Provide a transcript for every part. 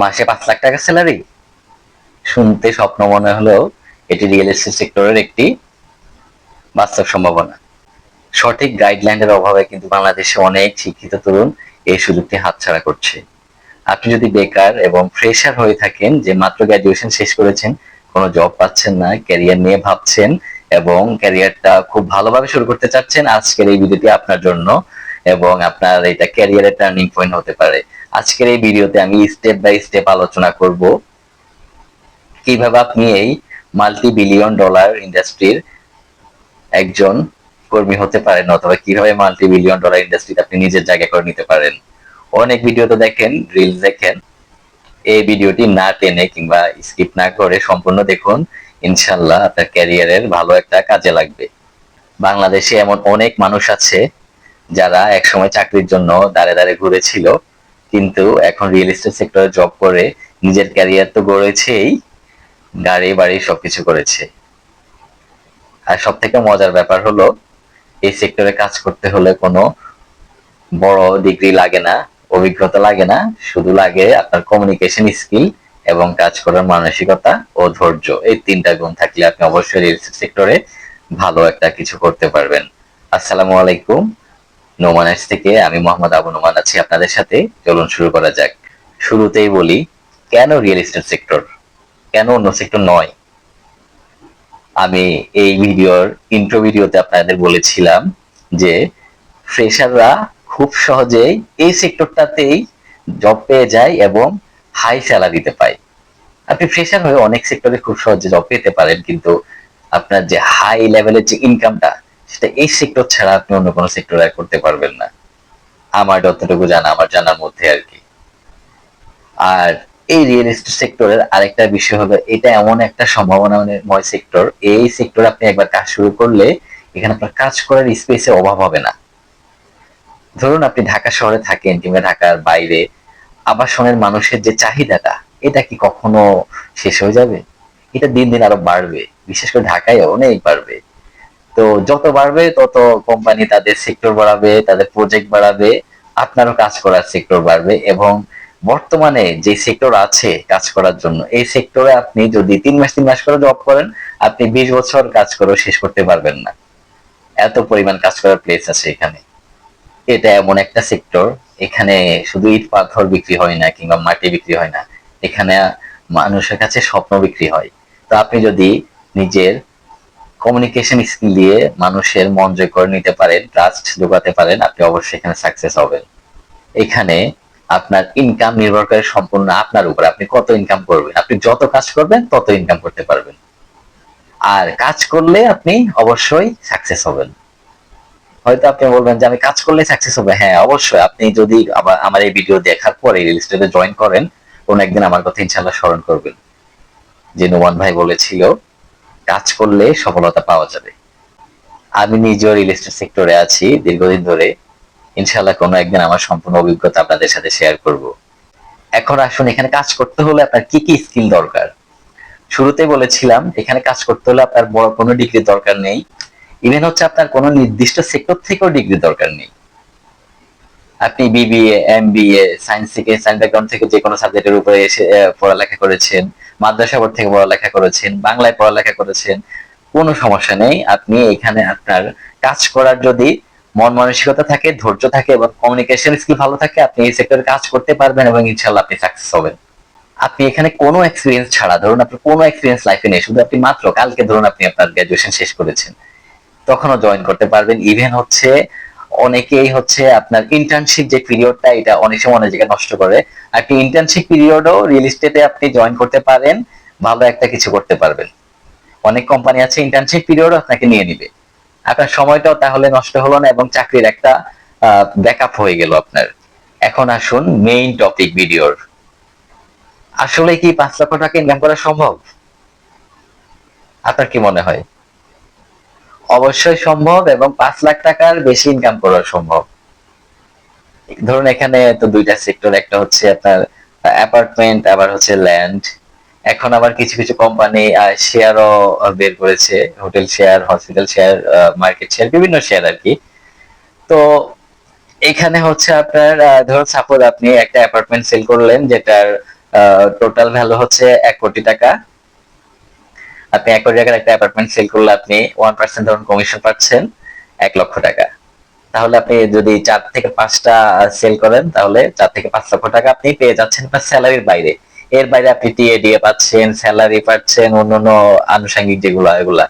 মাসে 5 লাখ টাকা স্যালারি শুনতে স্বপ্ন মনে হলেও এটি রিয়েল এস্টেট সেক্টরের একটি বাস্তব সম্ভাবনা। সঠিক গাইডলাইনের অভাবে কিন্তু বাংলাদেশে অনেক শিক্ষিত তরুণ এই সুযোগটি হাতছাড়া করছে। আপনি যদি বেকার এবং ফ্রেশার হয়ে থাকেন, যে মাত্র গ্র্যাজুয়েশন শেষ করেছেন, কোনো জব পাচ্ছেন না, ক্যারিয়ার নিয়ে ভাবছেন এবং ক্যারিয়ারটা খুব ভালোভাবে শুরু করতে চাচ্ছেন, আজকের এই ভিডিওটি আপনার জন্য। এবং আপনার এটা ক্যারিয়ারের টার্নিং পয়েন্ট হতে পারে। আজকের এই ভিডিওতে আমি স্টেপ বাই স্টেপ আলোচনা করব কিভাবে আপনি এই মাল্টি বিলিয়ন ডলার ইন্ডাস্ট্রির একজন কর্মী হতে পারেন, অথবা কিভাবে মাল্টি বিলিয়ন ডলার ইন্ডাস্ট্রিতে আপনি নিজের জায়গা করে নিতে পারেন। অনেক ভিডিও তো দেখেন, রিলস দেখেন, এই ভিডিওটি না টেনে কিংবা স্কিপ না করে সম্পূর্ণ দেখুন। ইনশাল্লাহ আপনার ক্যারিয়ারের ভালো একটা কাজে লাগবে। বাংলাদেশে এমন অনেক মানুষ আছে যারা একসময় চাকরির জন্য দাঁড়ে দাঁড়ে ঘুরেছিল, কিন্তু এখন রিয়েল এস্টেট সেক্টরে জব করে নিজের ক্যারিয়ার তো গড়েছেই, গাড়ি বাড়ি সবকিছু করেছে। আর সব থেকে মজার ব্যাপার হলো, এই সেক্টরে কাজ করতে হলে কোনো বড় ডিগ্রি লাগে না, অভিজ্ঞতা লাগে না, শুধু লাগে আপনার কমিউনিকেশন স্কিল এবং কাজ করার মানসিকতা ও ধৈর্য। এই 3টা গুণ থাকলে আপনি অবশ্যই রিয়েল এস্টেট সেক্টরে ভালো একটা কিছু করতে পারবেন। আসসালামু আলাইকুম, নোমানাইজ থেকে আমি মোহাম্মদ আবু নোমান আছি আপনাদের সাথে। চলুন শুরু করা যাক। শুরুতেই বলি, কেন রিয়েল এস্টেট সেক্টর, কেন অন্য সেক্টর নয়। আমি এই ভিডিওর ইন্ট্রো ভিডিওতে আপনাদের বলেছিলাম যে ফ্রেশাররা খুব সহজেই এই সেক্টরটাতেই জব পেয়ে যায় এবং হাই স্যালারিতে পায়। আপনি ফ্রেশার হয়ে অনেক সেক্টরে খুব সহজে জব পেতে পারেন, কিন্তু আপনার যে হাই লেভেলের যে ইনকামটা, সেটা এই সেক্টর ছাড়া আপনি অন্য কোনো সেক্টরে করতে পারবেন না। আমার যতটুকু জানা, আমার জানার মধ্যে আর কি। আর এই রিয়েল এস্টেট সেক্টরের আরেকটা বিষয় হলো, এটা এমন একটা সম্ভাবনাময় সেক্টর, এই সেক্টরে আপনি একবার কাজ শুরু করলে এখানে আপনার কাজ করার স্পেসের অভাব হবে না। ধরুন আপনি ঢাকা শহরে থাকেন কিংবা ঢাকার বাইরে, আবাসনের মানুষের যে চাহিদাটা, এটা কি কখনো শেষ হয়ে যাবে? এটা দিন দিন আরো বাড়বে, বিশেষ করে ঢাকায় অনেক বাড়বে। তো যত বাড়বে তত কোম্পানি তাদের সেক্টর বাড়াবে, তাদের প্রজেক্ট বাড়াবে, আপনারও কাজ করার সেক্টর বাড়বে। এবং বর্তমানে যে সেক্টর আছে কাজ করার জন্য, এই সেক্টরে আপনি যদি 3 মাস করে জব করেন, আপনি 20 বছর কাজ করেও শেষ করতে পারবেন না, এত পরিমাণ কাজ করার প্লেস আছে এখানে। এটা এমন একটা সেক্টর, এখানে শুধু ইট পাথর বিক্রি হয় না কিংবা মাটি বিক্রি হয় না, এখানে মানুষের কাছে স্বপ্ন বিক্রি হয়। তো আপনি যদি নিজের কমিউনিকেশন স্কিল দিয়ে মানুষের মন জয় করে নিতে পারেন, ট্রাস্ট জোগাতে পারেন, আপনি অবশ্যই এখানে সাকসেস হবেন। এখানে আপনার ইনকাম নির্ভর করে সম্পূর্ণ আপনার উপর, আপনি কত ইনকাম করবেন। আপনি যত কাজ করবেন তত ইনকাম করতে পারবেন, আর কাজ করলে আপনি অবশ্যই সাকসেস হবেন। হয়তো আপনি বলবেন যে আমি কাজ করলে সাকসেস হবে। হ্যাঁ, অবশ্যই। আপনি যদি আবার আমার এই ভিডিও দেখার পরে রিয়েল এস্টেটে জয়েন করেন, কোন একদিন আমার কথা ইনশাআল্লাহ স্মরণ করবেন যে নোমান ভাই বলেছিল কাজ করলে সফলতা পাওয়া যাবে। আমি নিজেও রিয়েল এস্টেট সেক্টরে আছি দীর্ঘদিন ধরে। ইনশাআল্লাহ কোনো একদিন আমার সম্পূর্ণ অভিজ্ঞতা আপনাদের সাথে শেয়ার করব। এখন আসুন, এখানে কাজ করতে হলে আপনার কি কি স্কিল দরকার। শুরুতে বলেছিলাম এখানে কাজ করতে হলে আপনার বড় কোনো ডিগ্রি দরকার নেই, ইভেন হচ্ছে আপনার কোনো নির্দিষ্ট সেক্টর থেকেও ডিগ্রি দরকার নেই। আপনি বিবিএ, এমবিএ, সায়েন্স থেকে, সায়েন্স ব্যাকগ্রাউন্ড থেকে যে কোনো সাবজেক্টের উপরে এসে পড়ালেখা করেছেন, মাদ্রাসা বোর্ড থেকে পড়ালেখা করেছেন, বাংলায় পড়ালেখা করেছেন, কোনো সমস্যা নেই। আপনি এখানে আপনার কাজ করার যদি মন মানসিকতা থাকে, ধৈর্য থাকে এবং কমিউনিকেশন স্কিল ভালো থাকে, আপনি এই সেক্টরে কাজ করতে পারবেন এবং ইনশাআল্লাহ আপনি সাকসেস হবেন। আপনি এখানে কোনো এক্সপিরিয়েন্স ছাড়া, ধরুন আপনার কোনো এক্সপিরিয়েন্স লাইফে নেই, শুধু আপনি মাত্র কালকে ধরুন আপনি আপনার গ্রাজুয়েশন শেষ করেছেন, তখনও জয়েন করতে পারবেন। ইভেন হচ্ছে অনেকেই হচ্ছে আপনার ইন্টার্নশিপ যে পিরিয়ডটা, এটা অনেক সময় অনেক জায়গায় নষ্ট করে। আপনি ইন্টার্নশিপ পিরিয়ডও রিয়েল এস্টেটে আপনি জয়েন করতে পারেন, ভালো একটা কিছু করতে পারবেন। অনেক কোম্পানি আছে ইন্টার্নশিপ পিরিয়ডও আপনাকে নিয়ে নিবে, আপনার সময়টাও তাহলে নষ্ট হলো না এবং চাকরির একটা ব্যাকআপ হয়ে গেল আপনার। এখন আসুন মেইন টপিক ভিডিওর। আসলে কি 5 লক্ষ টাকা ইনকাম করা সম্ভব? আপনার কি মনে হয়? অবশ্যই সম্ভব, এবং 5 লাখ টাকার বেশি ইনকাম করা সম্ভব। ধরুন এখানে তো দুইটা সেক্টর, একটা হচ্ছে আপনার অ্যাপার্টমেন্ট, আবার হচ্ছে ল্যান্ড। এখন আবার কিছু কিছু কোম্পানি শেয়ারও বের করেছে, hotel share, hospital share, market share, বিভিন্ন শেয়ার আর কি। তো এখানে হচ্ছে আপনার ধরুন সাপোজ আপনি একটা অ্যাপার্টমেন্ট সেল করলেন, যেটার টোটাল ভ্যালু হচ্ছে 1 কোটি টাকা। আপনি 1 কোটি টাকার একটা অ্যাপার্টমেন্ট সেল করলে আপনি 1% ধরুন কমিশন পাচ্ছেন 1 লক্ষ টাকা। তাহলে আপনি যদি 4 থেকে 5টা সেল করেন তাহলে 4 থেকে 5 লক্ষ টাকা আপনি পেয়ে যাচ্ছেন আপনার স্যালারির বাইরে। এর বাইরে আপনি টিএডিএ পাচ্ছেন, স্যালারি পাচ্ছেন, অন্যান্য আনুষঙ্গিক যেগুলো এগুলা।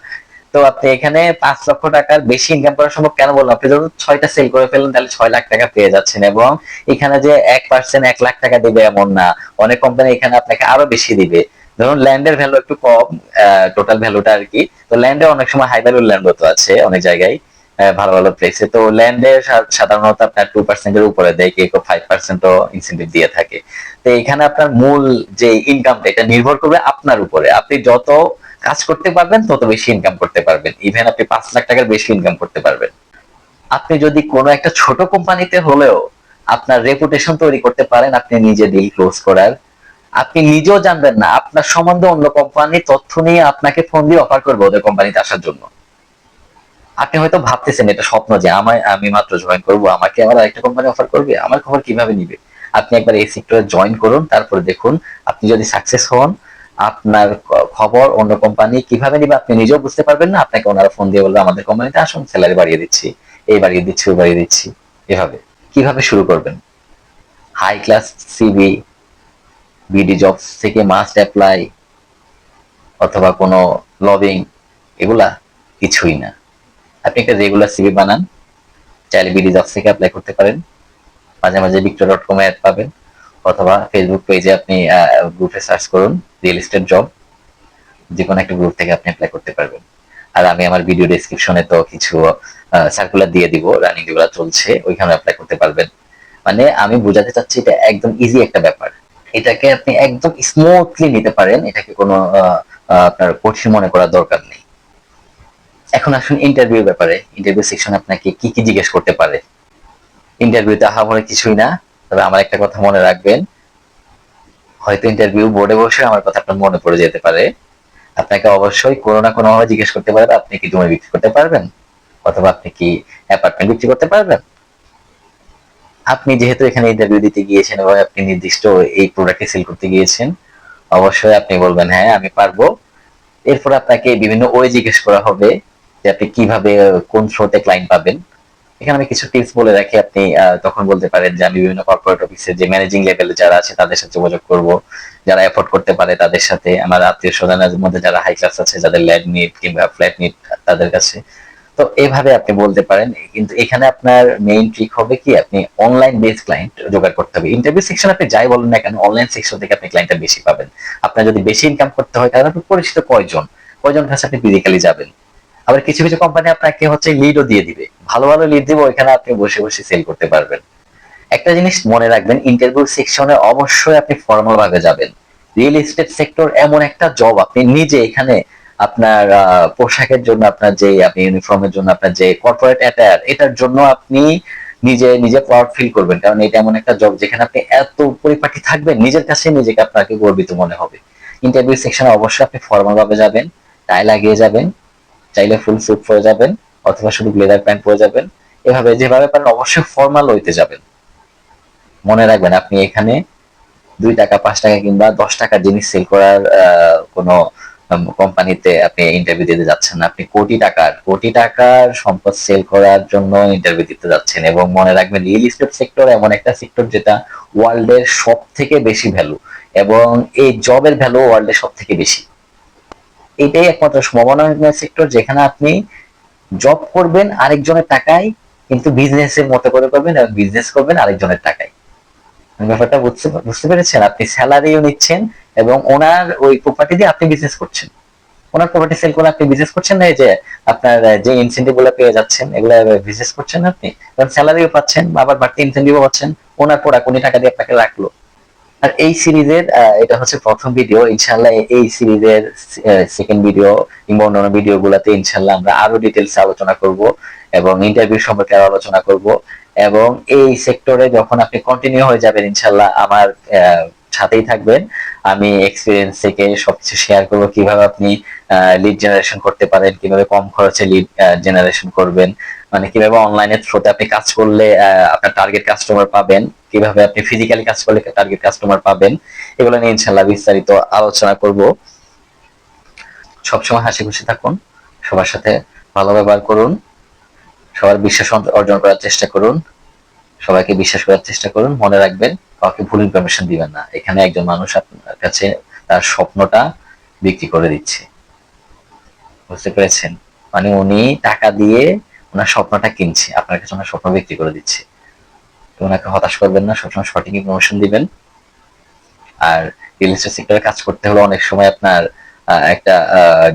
তো আপনি এখানে 5 লক্ষ টাকার বেশি ইনকাম করা সম্ভব কেন বললাম, আপনি যখন 6টা সেল করে ফেলেন তাহলে 6 লাখ টাকা পেয়ে যাচ্ছেন। এবং এখানে যে 1% 1 লাখ টাকা দিবে এমন না, অনেক কোম্পানি এখানে আপনাকে আরো বেশি দিবে। ধরুন ল্যান্ডের ভ্যালু একটু কম, টোটাল ভ্যালুটা আর কি। তো ল্যান্ডে অনেক সময় হাই ভ্যালুর ল্যান্ড তো আছে অনেক জায়গায়, ভালো ভালো প্লেসে। তো ল্যান্ডে সাধারণত আপনার 2% এর উপরে দেয়, কেউ 5% ইনসেন্টিভ দিয়ে থাকে। তো এখানে আপনার মূল যে ইনকামটা এটা নির্ভর করবে আপনার উপরে। আপনি যত কাজ করতে পারবেন তত বেশি ইনকাম করতে পারবেন। ইভেন আপনি 5 লাখ টাকার বেশি ইনকাম করতে পারবেন। আপনি যদি কোনো একটা ছোট কোম্পানিতে হলেও আপনার রেপুটেশন তৈরি করতে পারেন, আপনি নিজে ডিল ক্লোজ করার, আপনি নিজেও জানবেন না আপনার সম্বন্ধে অন্য কোম্পানি তথ্য নিয়ে আপনাকে ফোন দিয়ে অফার করবে ওদের কোম্পানিতে আসার জন্য। আপনি হয়তো ভাবতেছেন এটা স্বপ্ন যে আমি মাত্র জয়েন করব, আমাকে আবার আরেকটা কোম্পানি অফার করবে, আমার খবর কিভাবে নিবে। আপনি একবার এই সেক্টরে জয়েন করুন, তারপরে দেখুন আপনি যদি সাকসেস হন আপনার খবর অন্য কোম্পানি কিভাবে নিবে আপনি নিজেও বুঝতে পারবেন না। আপনাকে ওনারা ফোন দিয়ে বলবে আমাদের কোম্পানিতে আসুন, স্যালারি বাড়িয়ে দিচ্ছি, এই বাড়িয়ে দিচ্ছি, ওই বাড়িয়ে দিচ্ছি। এভাবে কিভাবে শুরু করবেন? High class CV, BD jobs থেকে মাস্ট অ্যাপ্লাই, অথবা কোনো লবিং, এগুলা কিছুই না। আপনি একটা রেগুলার সিভি বানান, চাইলে বিডি জবস থেকে অ্যাপ্লাই করতে পারেন, মাঝে মাঝে victor.com এ অ্যাড পাবেন, অথবা ফেসবুক পেজে আপনি গ্রুপে সার্চ করুন রিয়েল এস্টেট জব, যে কোনো একটা গ্রুপ থেকে আপনি অ্যাপ্লাই করতে পারবেন। আর আমি আমার ভিডিও ডেসক্রিপশনে তো কিছু সার্কুলার দিয়ে দিব, রানিং যেগুলো চলছে ওইখানে অ্যাপ্লাই করতে পারবেন। মানে আমি বোঝাতে চাচ্ছি এটা একদম ইজি একটা ব্যাপার, এটাকে আপনি একদম স্মুথলি নিতে পারেন, এটাকে কোনো আপনার কঠিন মনে করার দরকার নেই। এখন আসুন ইন্টারভিউ ব্যাপারে। ইন্টারভিউ সেকশন আপনাকে কি কি জিজ্ঞেস করতে পারে? ইন্টারভিউতে আহামরি কিছুই না, তবে আমার একটা কথা মনে রাখবেন, হয়তো ইন্টারভিউ বোর্ডে বসে আমার কথা আপনার মনে পড়ে যেতে পারে। আপনাকে অবশ্যই কোনো না কোনো ভাবে জিজ্ঞেস করতে পারবে আপনি কি জমি বিক্রি করতে পারবেন, অথবা আপনি কি অ্যাপার্টমেন্ট বিক্রি করতে পারবেন। আপনি যেহেতু এখানে ইন্টারভিউ দিতে গিয়েছেন এবং আপনি নির্দিষ্ট এই প্রোডাক্টে সেল করতে গিয়েছেন, অবশ্যই আপনি বলবেন হ্যাঁ আমি পারবো। এরপর আপনাকে বিভিন্ন ওয়ে জিজ্ঞেস করা হবে যে আপনি কিভাবে কোন থ্রোতে ক্লায়েন্ট পাবেন। এখানে আমি কিছু টিপস বলে রাখি, আপনি তখন বলতে পারেন যে আমি বিভিন্ন কর্পোরেট অফিসে যে ম্যানেজিং লেভেলে যারা আছে তাদের সাথে যোগাযোগ করব, যারা এফোর্ড করতে পারে তাদের সাথে, আমার আত্মীয় স্বজনের মধ্যে যারা হাই ক্লাস আছে যাদের ল্যান্ড নিড কিংবা ফ্ল্যাট নিড তাদের কাছে। তো এভাবে আপনি বলতে পারেন। কিন্তু এখানে আপনার মেইন ট্রিক হবে কি, আপনি অনলাইন বেস ক্লায়েন্ট জোগাড় করতে হবে। ইন্টারভিউ সেকশন আপনি যাই বলেন না কেন অনলাইন সেকশন থেকে আপনি ক্লায়েন্টটা বেশি পাবেন। আপনার যদি বেশি ইনকাম করতে হয় তাহলে আপনি পরিচিত কয়জন কাছে আপনি ফিজিক্যালি যাবেন। আবার কিছু কিছু কোম্পানি আপনাকে হচ্ছে লিডও দিয়ে দিবে, ভালো ভালো লিড দিবে, ওইখানে আপনি বসে বসে সেল করতে পারবেন। একটা জিনিস মনে রাখবেন, ইন্টারভিউ সেকশনে অবশ্যই আপনি ফর্মাল ভাবে যাবেন। রিয়েল এস্টেট সেক্টর এমন একটা জব, আপনি নিজে এখানে আপনার পোশাকের জন্য আপনার যে আপনি ইউনিফর্মের জন্য আপনার যে কর্পোরেট অ্যাটায়ার, এটার জন্য আপনি নিজে নিজে প্রাউড ফিল করবেন, কারণ এটা এমন একটা জব যেখানে আপনি এত পরিপাটি থাকবেন নিজের কাছে নিজেকে আপনাকে গর্বিত মনে হবে। ইন্টারভিউ সেকশনে অবশ্যই আপনি ফর্মাল ভাবে যাবেন, টাই লাগিয়ে যাবেন, চাইলে ফুল স্যুট পরে যাবেন, অথবা শুধু ব্লেজার প্যান্ট পরে যাবেন। এভাবে যেভাবে পারেন অবশ্যই ফর্মাল হইতে যাবেন। মনে রাখবেন আপনি এখানে 2 টাকা 5 টাকা কিংবা 10 টাকার জিনিস সেল করার কোনো কোম্পানিতে আপনি ইন্টারভিউ দিতে যাচ্ছেন না, আপনি কোটি টাকার সম্পদ সেল করার জন্য ইন্টারভিউ দিতে যাচ্ছেন। এবং মনে রাখবেন রিয়েল এস্টেট সেক্টর এমন একটা সেক্টর যেটা ওয়ার্ল্ডের সব থেকে বেশি ভ্যালু, এবং এই জবের ভ্যালু ওয়ার্ল্ডের সব থেকে বেশি। এটাই একমাত্র সম্ভাবনা সেক্টর যেখানে আপনি জব করবেন আরেকজনের টাকায়, কিন্তু বিজনেসের মতো করে করবেন এবং বিজনেস করবেন আরেকজনের টাকায়। ব্যাপারটা বুঝতে পেরেছেন? আপনি স্যালারিও নিচ্ছেন এবং ওনার ওই প্রপার্টি দিয়ে আপনি বিজনেস করছেন। ওনার প্রপার্টি সেল করে আপনি বিজনেস করছেন না, যে আপনার যে ইনসেন্টিভ গুলো পেয়ে যাচ্ছেন এগুলো বিজনেস করছেন আপনি, কারণ স্যালারিও পাচ্ছেন আবার বাড়তি ইনসেন্টিভও পাচ্ছেন। ওনার প্রোডাক্ট উনি টাকা দিয়ে আপনাকে রাখলো। আর এই সিরিজের এটা হচ্ছে প্রথম ভিডিও, ইনশাআল্লাহ এই সিরিজের সেকেন্ড ভিডিও কিংবা অন্যান্য ভিডিও গুলাতে ইনশাআল্লাহ আমরা আরো ডিটেলস আলোচনা করব এবং ইন্টারভিউ সম্পর্কে আরো আলোচনা করব। এবং এই সেক্টরে যখন আপনি কন্টিনিউ হয়ে যাবেন ইনশাআল্লাহ আমার সাথেই থাকবেন। আমি এক্সপিরিয়েন্স থেকে সবকিছু শেয়ার করব, কিভাবে আপনি লিড জেনারেশন করতে পারেন, কিভাবে কম খরচে লিড জেনারেশন করবেন, মানে কিভাবে অনলাইনের থ্রুতে আপনি কাজ করলে আপনার টার্গেট কাস্টমার পাবেন, কিভাবে আপনি ফিজিক্যালি কাজ করলে টার্গেট কাস্টমার পাবেন, এগুলো নিয়ে ইনশাল্লাহ বিস্তারিত আলোচনা করব। সবসময় হাসি খুশি থাকুন, সবার সাথে ভালো ব্যবহার করুন, সবার বিশ্বাস অর্জন করার চেষ্টা করুন, সবাইকে বিশ্বাস করার চেষ্টা করুন। মনে রাখবেন, কাউকে ভুল ইনফরমেশন দিবেন না। এখানে একজন মানুষ আপনার কাছে তার স্বপ্নটা বিক্রি করে দিচ্ছে, বুঝতে পেরেছেন? মানে উনি টাকা দিয়ে ওনার স্বপ্নটা কিনছে, আপনার কাছে ওনার স্বপ্ন বিক্রি করে দিচ্ছে। তো ওনাকে হতাশ করবেন না, সবসময় সঠিক ইনফরমেশন দিবেন। আর রিয়েল এস্টেট সেক্টরে কাজ করতে হলে অনেক সময় আপনার একটা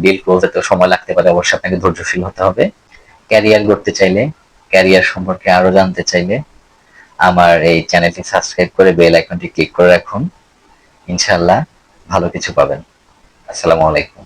ডিল ক্লোজ হতে সময় লাগতে পারে, অবশ্যই আপনাকে ধৈর্যশীল হতে হবে। ক্যারিয়ার গড়তে চাইলে, ক্যারিয়ার সম্পর্কে আরো জানতে চাইলে আমার এই চ্যানেলটি সাবস্ক্রাইব করে বেল আইকনটি ক্লিক করে রাখুন। ইনশাআল্লাহ ভালো কিছু পাবেন। আসসালামু আলাইকুম।